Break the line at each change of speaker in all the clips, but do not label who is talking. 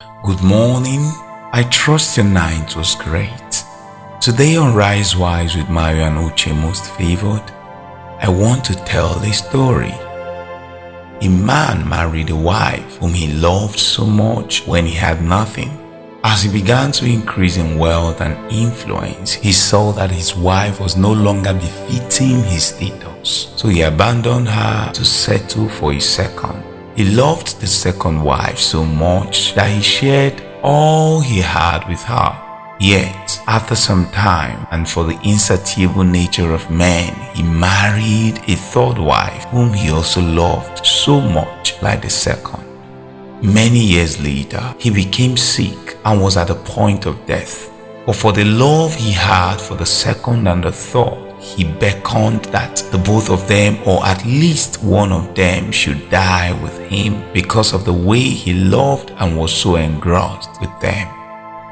Good morning. I trust your night was great. Today on Risewise with Mario and Uche Most Favored, I want to tell a story. A man married a wife whom he loved so much when he had nothing. As he began to increase in wealth and influence, he saw that his wife was no longer befitting his status, so he abandoned her to settle for a second. He loved the second wife so much that he shared all he had with her. Yet, after some time, and for the insatiable nature of men, he married a third wife whom he also loved so much like the second. Many years later, he became sick and was at the point of death. But for the love he had for the second and the third, he beckoned that the both of them, or at least one of them, should die with him because of the way he loved and was so engrossed with them.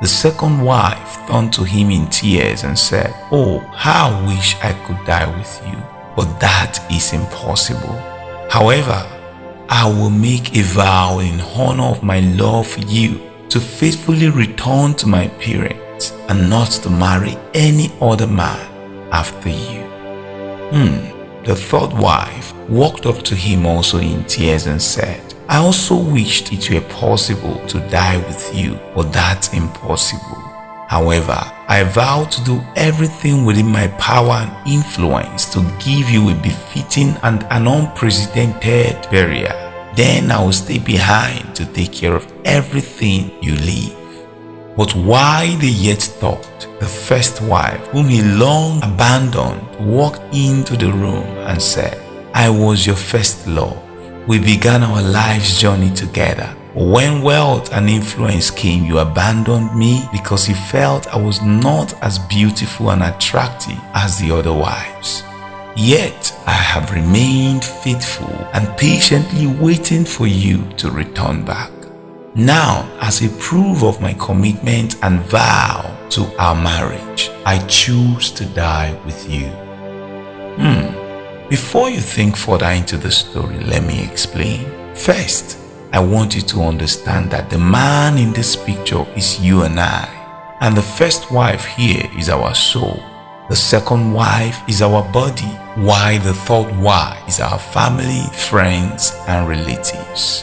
The second wife turned to him in tears and said, "Oh, how I wish I could die with you, but that is impossible. However, I will make a vow in honor of my love for you to faithfully return to my parents and not to marry any other man after you." The third wife walked up to him also in tears and said, "I also wished it were possible to die with you, but that's impossible. However, I vow to do everything within my power and influence to give you a befitting and an unprecedented burial. Then I will stay behind to take care of everything you leave." But while they yet talked, the first wife, whom he long abandoned, walked into the room and said, "I was your first love. We began our life's journey together. When wealth and influence came, you abandoned me because you felt I was not as beautiful and attractive as the other wives. Yet I have remained faithful and patiently waiting for you to return back. Now, as a proof of my commitment and vow to our marriage, I choose to die with you." Before you think further into the story, let me explain. First, I want you to understand that the man in this picture is you and I, and the first wife here is our soul. The second wife is our body, while the third wife is our family, friends, and relatives.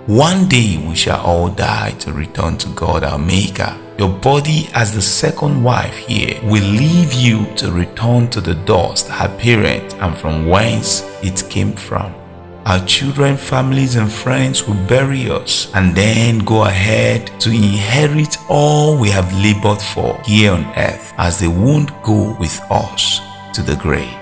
One day we shall all die to return to God our Maker. Your body, as the second wife here, will leave you to return to the dust, her parent, and from whence it came from. Our children, families, and friends will bury us and then go ahead to inherit all we have labored for here on earth, as they won't go with us to the grave.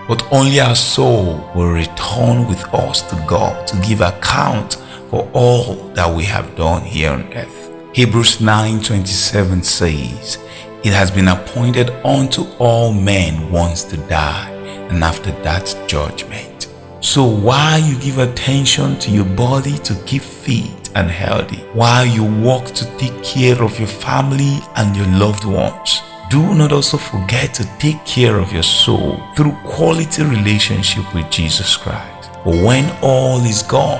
But only our soul will return with us to God to give account for all that we have done here on earth. Hebrews 9:27 says, "It has been appointed unto all men once to die, and after that judgment." So while you give attention to your body to keep fit and healthy, while you work to take care of your family and your loved ones, do not also forget to take care of your soul through quality relationship with Jesus Christ. For when all is gone,